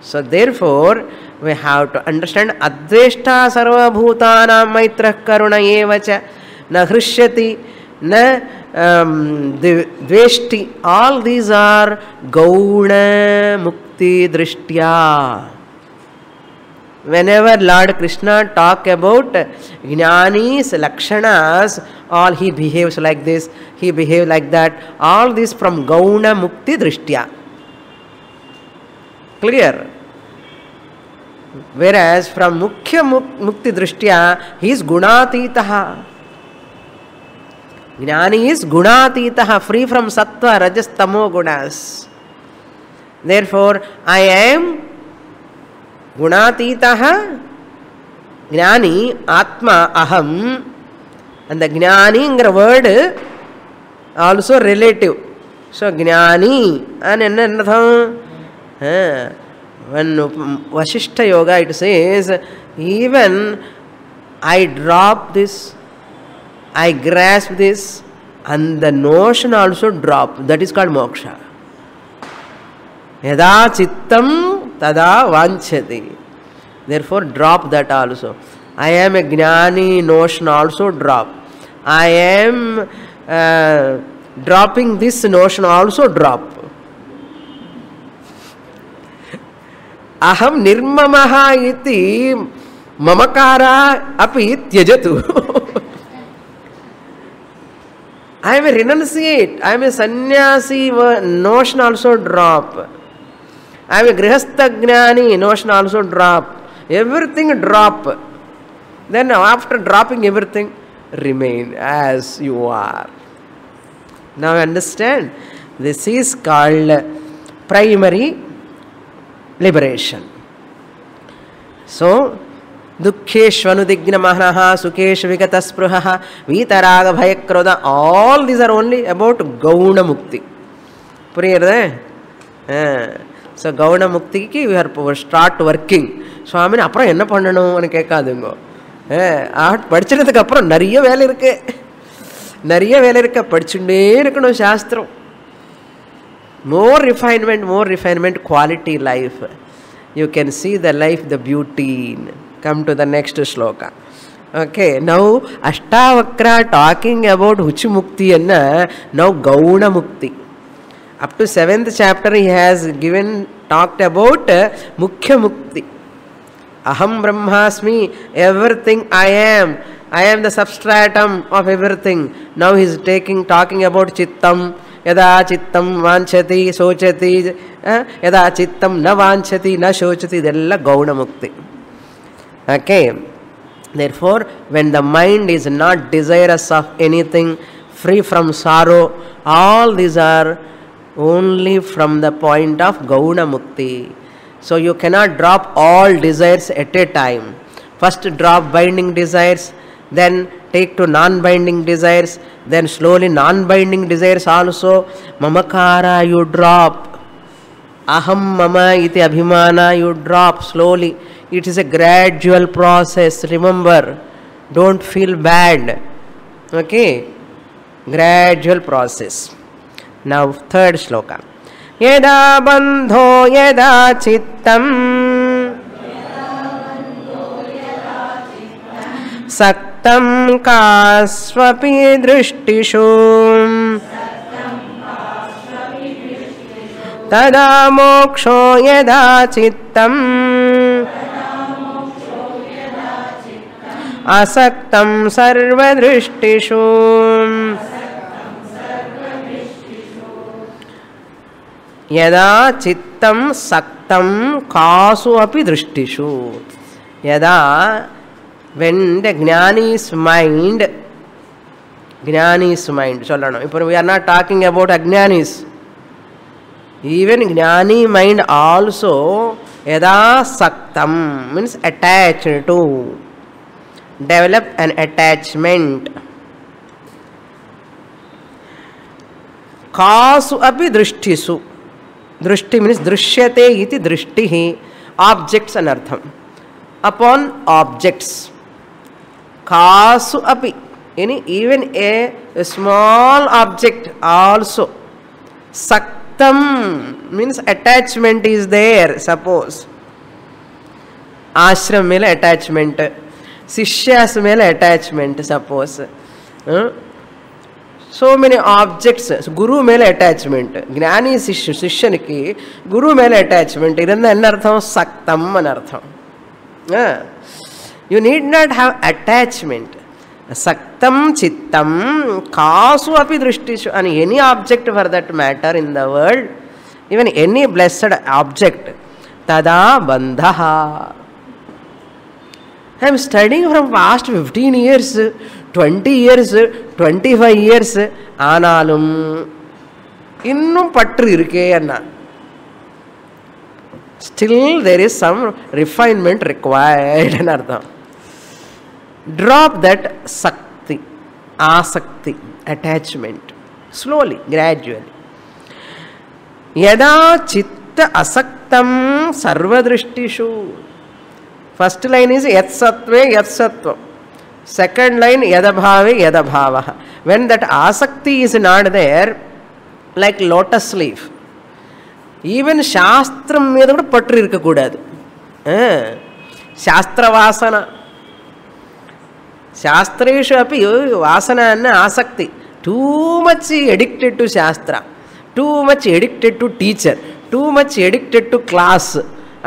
So therefore, we have to understand adveshta sarva bhutanam maitrah karuna evacha na hrishyati na dveshti. All these are gauna mukti drishtya. Whenever Lord Krishna talk about jnani's lakshanas, all he behaves like this, he behaves like that, all this from gauna mukti drishtya. Clear? Whereas from mukhya mukti drishtya, he is gunatitaha. Jnani is gunatitaha, free from sattva, rajas, tamo gunas. Therefore, I am gunatitaha, jnani, atma, aham. And the jnani word also relative. So, jnani, and another. When Vasishtha Yoga it says, even I drop this, I grasp this, and the notion also drop. That is called moksha. Yada chittam tada vanchati. Therefore, drop that also. I am a jnani, notion also drop. I am dropping this notion also drop. Aham nirmamaha iti mamakara api tyajatu. I am a renunciate. I am a sannyasi. Notion also drop. I am a grihastha jnani. Notion also drop. Everything drop. Then after dropping everything, remain as you are. Now understand. This is called primary liberation. So, Dukkheshvanudigna mahanaha, Sukeshu vikataspruhaha, Vitaraga bhayakroda, all these are only about Gauna Mukti. Puriyarde? So, Gauna Mukti ki we have to start working. Swami, apra enna pannanu anu kekkadungo. Padichadukku appuram nariya vela irukke. Nariya vela irukka, padichunde irukkanum shastram. More refinement, quality life. You can see the life, the beauty. Come to the next shloka. Okay, now Ashtavakra talking about Huchi Mukti and now Gauna Mukti. Up to 7th chapter he has talked about Mukhya Mukti. Aham Brahmasmi, everything I am the substratum of everything. Now he is talking about Chittam. Yada chittam vanchati sochati, yada chittam na vanchati na sochati, della gauna mukti. Okay. Therefore, when the mind is not desirous of anything, free from sorrow, all these are only from the point of gauna mukti. So you cannot drop all desires at a time. First drop binding desires, then take to non-binding desires, then slowly non-binding desires also. Mamakara you drop, aham mama iti abhimana you drop slowly. It is a gradual process, remember, don't feel bad, okay, gradual process. Now third shloka. Yada bandho yada chittam saktam kasvapi drishtishu tada moksho yada chittam asaktam sarva drishtishu. Yada chittam saktam kasu api drishtishu. Yada, when the jnani's mind, we are not talking about ajnanis. Even jnani mind also, yada saktam means attached to, develop an attachment. Kasu api drishtisu. Drishti means drishyate iti drishtihi, objects anartham. Upon objects. Kasu api, even a small object also. Saktam means attachment is there, suppose. Ashram mele attachment, Sishyas mele attachment, suppose. So many objects, Guru mele attachment, Gnani Sishyaniki, Guru mele attachment, iranda enartham saktam anartham. You need not have attachment. Saktam chittam kasu api drishtishu, and any object for that matter in the world, even any blessed object, tada bandhaha. I am studying from past 15 years, 20 years, 25 years, ஆனாலும் இன்னும் பற்று இருக்கே அண்ணா. Still there is some refinement required and artham. Drop that sakti, asakti, attachment, slowly, gradually. Yada chitta asaktam sarvadrishtishu. First line is yat sattve yat sattvam. Second line yadabhave yadabhavaha. When that asakti is not there, like lotus leaf, even shastram meeda kuda patru irukka koodadu. Shastra vasana, shastreshu api vasana anna asakti. Too much addicted to shastra, too much addicted to teacher, too much addicted to class.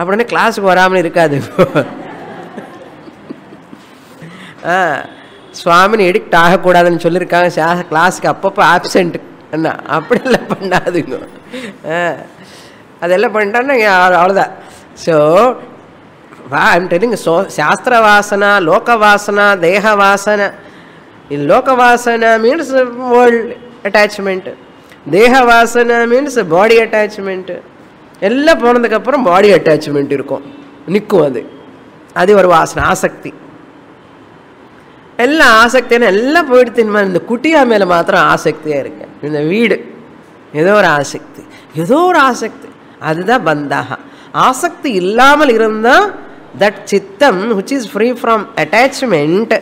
அப்படின்னா கிளாஸுக்கு வராமல் இருக்காது. சுவாமினி edict ஆகக்கூடாதுன்னு சொல்லியிருக்காங்க, கிளாஸுக்கு அப்பப்போ absent என்ன அப்படியெல்லாம் பண்ணாதுங்க. அதெல்லாம் பண்ணிட்டான்னா அவ்வளோதான். ஸோ ஐம் டெல்லிங், சாஸ்திர வாசனா, லோக வாசனா, தேக வாசனா. லோக வாசனா மீன்ஸ் வேர்ல்ட் அட்டாச்மெண்ட், தேக வாசனா மீன்ஸ் பாடி அட்டாச்மெண்ட். எல்லாம் போனதுக்கப்புறம் பாடி அட்டாச்மெண்ட் இருக்கும், நிற்கும். அது ஒரு வாசனை, ஆசக்தி. எல்லாம் ஆசக்தியான எல்லாம் போயிடுத்து. இந்த குட்டியா மேலே மாத்திரம் ஆசக்தியாக இருக்கு. இந்த வீடு ஏதோ ஒரு ஆசக்தி, ஏதோ ஒரு ஆசக்தி, அதுதான் பந்தாக. ஆசக்தி இல்லாமல் இருந்தால் தட் சித்தம் which is free from attachment,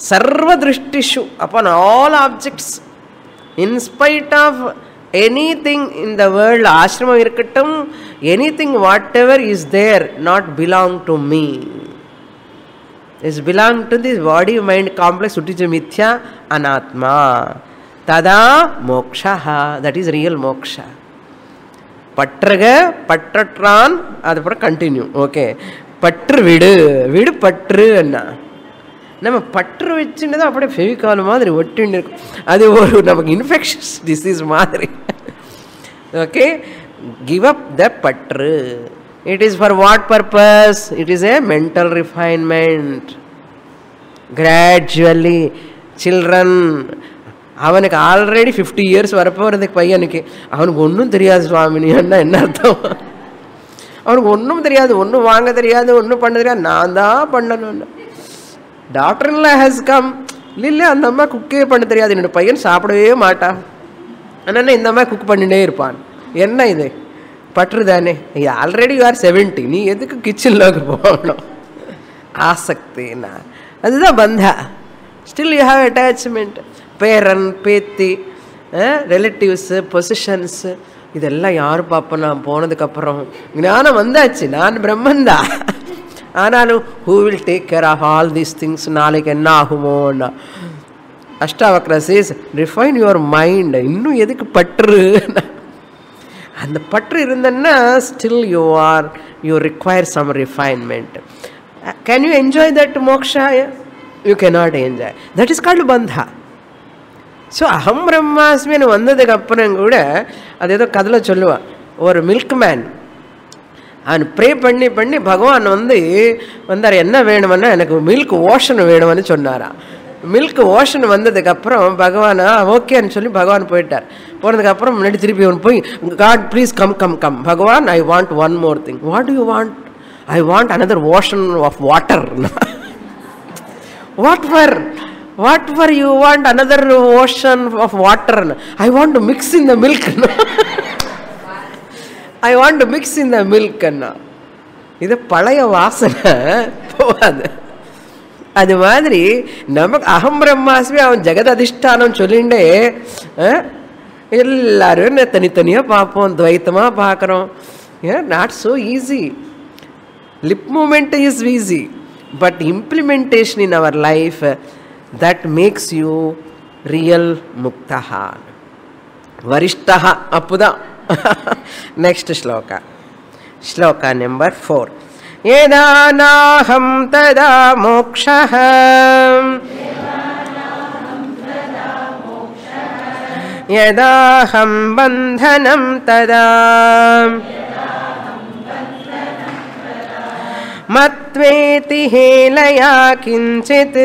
sarva drishtishu, upon all objects, in spite of anything in the world, ashrama irukattum, anything whatever is there not belong to me, is belong to this body mind complex which is mithya anatma. Tada mokshaha, that is real moksha. Patraga patratran, adu pora continue. Okay, patru vidu, vidu patru anna. நம்ம பற்று வச்சுட்டு தான் அப்படியே ஃபெவிகால் மாதிரி ஒட்டின்னு இருக்கும். அது ஒரு நமக்கு இன்ஃபெக்ஷன்ஸ் டிசீஸ் மாதிரி. ஓகே, கிவ் அப் த பற்று. It is for what purpose? It is a mental refinement. Gradually children, அவனுக்கு ஆல்ரெடி 50 இயர்ஸ் வரப்போகிறதுக்கு பையனுக்கு, அவனுக்கு ஒன்றும் தெரியாது சுவாமினி என்ன அர்த்தம். அவனுக்கு ஒன்றும் தெரியாது, ஒன்றும் வாங்க தெரியாது, ஒன்றும் பண்ண தெரியாது, நான் தான் பண்ணணும்னு. டாக்டர்லாம் ஹேஸ் கம். இல்லை அந்த அம்மா குக்கே பண்ண தெரியாது, என்னோட பையன் சாப்பிடவே மாட்டான், ஆனால் இந்த அம்மா குக் பண்ணிட்டே இருப்பான். என்ன இது பற்று தானே? ஆல்ரெடி யூ ஆர் 70, நீ எதுக்கு கிச்சனில் போகணும்? ஆசக்தினா அதுதான் பந்தா. Still you have attachment. பேரன் பேத்தி, ரிலேட்டிவ்ஸு, பொசிஷன்ஸு, இதெல்லாம் யார் பார்ப்போம்? நான் போனதுக்கப்புறம் ஞானம் வந்தாச்சு, நான் பிரம்மன்தான். ஆனாலும் who will take care of all these things? நாளைக்கு என்ன ஆகுமோன்னா Ashtavakra says refine your mind. இன்னும் எதுக்கு பற்று? அந்த பற்று இருந்தன்னா still you require some refinement. Can you enjoy that moksha? You cannot enjoy. That is called bandha. So அகம் பிரம்மாஸ்மின்னு வந்ததுக்கு அப்புறம் கூட அது ஏதோ கதில் சொல்லுவான். ஒரு மில்க் மேன் அவன் ப்ரே பண்ணி பண்ணி பகவான் வந்தார், என்ன வேணுமன்னா எனக்கு மில்க் ஓஷன் வேணும்னு சொன்னாரான். மில்க் ஓஷன் வந்ததுக்கப்புறம் பகவானா ஓகேன்னு சொல்லி பகவான் போயிட்டார். போனதுக்கப்புறம் முன்னாடி திருப்பி அவன் போய், God please come come come, Bhagavan I want one more thing. What do you want? I want another ocean of water. What for you want another ocean of water? I want to mix in the milk. I want to mix in the milk. இது பழைய வாசனை போகாது. அது மாதிரி நமக்கு அகம் பிரம்மாஸ்மி அவன் ஜெகத் அதிஷ்டானம் சொல்லிண்டே எல்லாரும் தனித்தனியாக பார்ப்போம், துவைத்தமாக பார்க்குறோம். Not so easy. Lip movement is easy, but implementation in our life, that makes you real muktaha, varishtaha. Appuda. Next shloka. Shloka number 4. Yada naham tada mokshaha, yada ham bandhanam tada मत्वेति हेलया किंचित्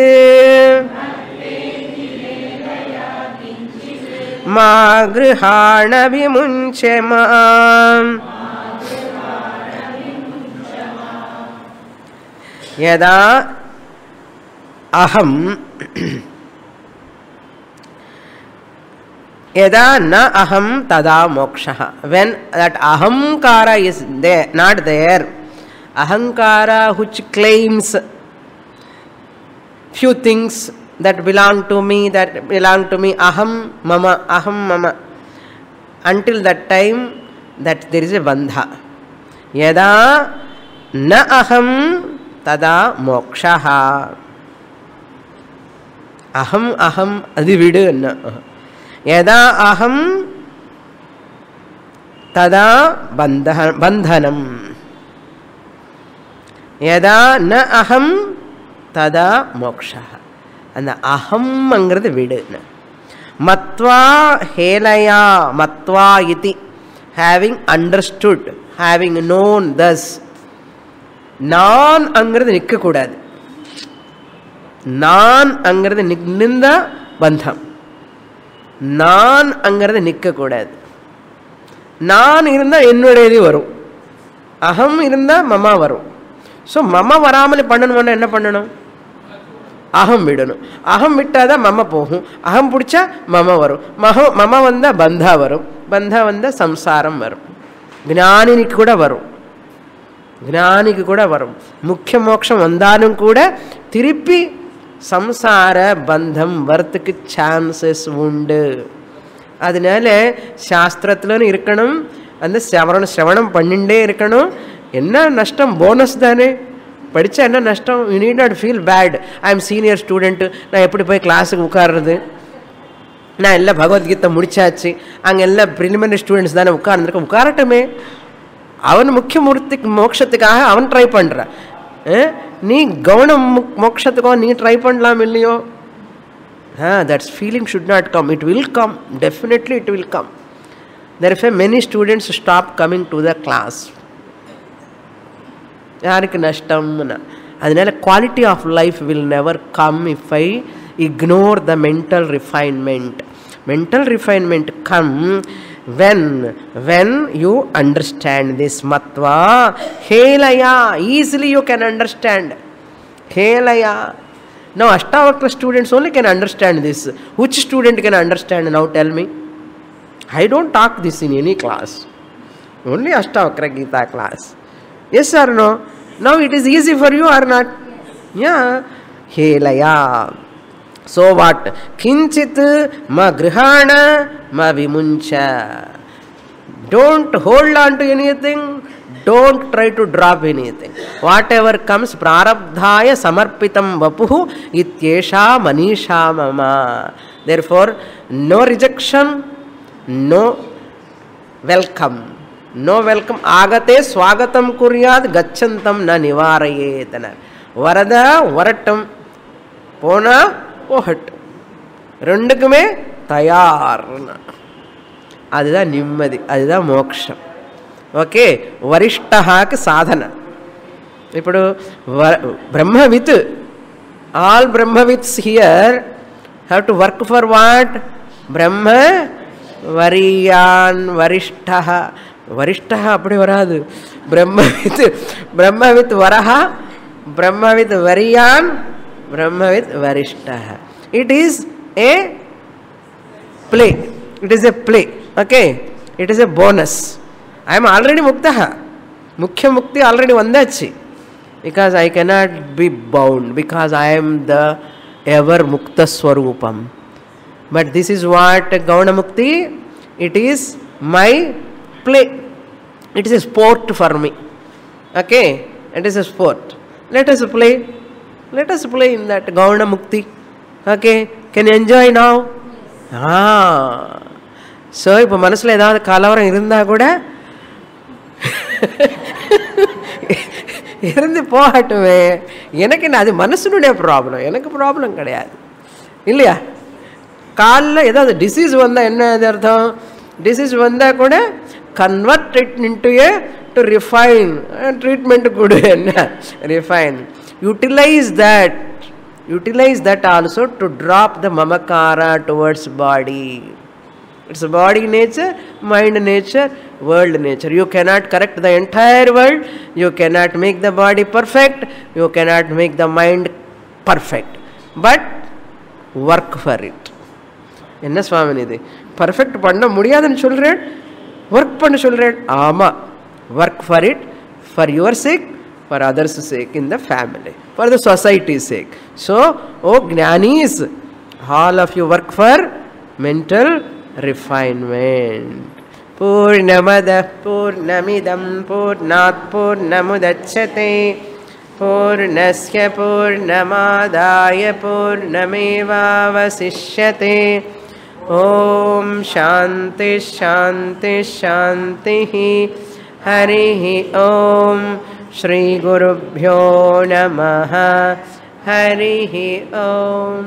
मा गृहाण विमुञ्च माम्. यदा अहम यदा न अहम तदा मोक्षः. When that ahamkara is there, not there, ahankara which claims few things that belong to me, aham mama, until that time that there is a bandha. Yada na aham tada mokshaha. Aham adi vidu na. Yada aham tada bandhanam. यदा न अहम तदा मोक्षः. அந்த அகம்ங்கிறது விடு. மத்வா ஹேலயா, மத்வா இதி, having understood, having known, தஸ். நான் அங்கிறது நிற்கக்கூடாது. நான் அங்கிறது நின்றா பந்தம். நான் அங்கிறது நிற்கக்கூடாது. நான் இருந்தால் என்னுடையது வரும், அகம் இருந்தால் மமா வரும். ஸோ மம வராமல் பண்ணணும்னா என்ன பண்ணணும்? அகம் விடணும். அகம் விட்டால் தான் மம போகும். அகம் பிடிச்சா மம வரும். மம வந்தால் பந்தா வரும். பந்தா வந்தால் சம்சாரம் வரும். ஞானிக்கு கூட வரும். ஞானிக்கு கூட வரும். முக்கிய மோட்சம் வந்தாலும் கூட திருப்பி சம்சார பந்தம் வரத்துக்கு சான்சஸ் உண்டு. அதனால சாஸ்திரத்துலன்னு இருக்கணும், அந்த சிரவணம் பண்ணிகிட்டே இருக்கணும். என்ன நஷ்டம்? போனஸ் தானே. படித்தா என்ன நஷ்டம்? You need not feel bad. I am senior student, நான் எப்படி போய் கிளாஸுக்கு உட்கார்றது? நான் எல்லாம் பகவத்கீதை முடிச்சாச்சு, அங்கே எல்லாம் ப்ரிலிமினரி ஸ்டூடெண்ட்ஸ் தானே உட்கார்ந்துருக்க, உட்காரட்டுமே. அவன் முக்கிய மோட்சத்துக்காக அவன் ட்ரை பண்ணுறான். நீ கவனம் மோட்சத்துக்கோ நீ ட்ரை பண்ணலாம் இல்லையோ? That's feeling should not come. It will come, definitely it will come. Therefore many students stop coming to the class. யாருக்கு நஷ்டம்னா? அதனால quality of life will never come if I ignore the mental refinement. Mental refinement come when you understand this matva, helaya, easily you can understand. Helaya. Now Ashtavakra students only can understand this. Which student can understand now? Tell me. I don't talk this in any class. Only Ashtavakra Gita class. Yes or no? Now it is easy for you or not? Yeah. Helaya. So what? Kinchit ma grihana ma vimuncha. Don't hold on to anything. Don't try to drop anything. Whatever comes, prarabdhaya samarpitam vapuhu ityesha manisha mama. Therefore, no rejection, no welcome. No welcome. Agate swagatam kuryad gachantam na nivarayetana. Varada varatam. Pona pohat. Rendukume tayar. Adida nimmadi. Adida moksha. Okay. Varishtaha sadhana. Ipudu Brahmavit. All Brahmavits here have to work for what? Brahma Variyan Varishtaha. Varishtaha apdi varadu. Brahmavit Varaha. Brahmavit Variyan. Brahmavit Varishtaha. It is a play. It is a play. Okay. It is a bonus. I am already muktaha. Mukhya mukti already vandachi. Because I cannot be bound. Because I am the ever mukta swarupam. But this is what Gauna Mukti. It is my play. It is a sport for me. Okay. It is a sport. Let us play. Let us play in that Gauna Mukti. Okay. Can you enjoy now? So, if manasula edavadhu kalavaram irundha kuda இருந்து போகட்டுமே. எனக்கு என்ன, அது மனசுனுடைய problem, எனக்கு problem கிடையாது இல்லையா? காலில் ஏதாவது டிசீஸ் வந்தால் என்ன அர்த்தம்? டிசீஸ் வந்தால் கூட convert it into a to refine treatment கொடு. என்ன refine? Utilize that also to drop the மமகாரா towards body. It's body nature, mind nature, world nature. You cannot correct the entire world. You cannot make the body perfect. You cannot make the mind perfect. But work for it. என்ன சுவாமி இது perfect பண்ண முடியாதுன்னு சொல்றேன், work பண்ண சொல்றேன். ஆமா, work for it, for your sake, for others sake, in the family, for the society sake. So O ஞானீஸ், all of you work for mental refinement. Purnamada Purnamidam Purnat Purnamudachyate Purnasya Purnamadaya Purnameva Vasishyate. Om Shanti Shanti Shanti Harihi Om Shri Gurubhyo Namaha. Harihi Om.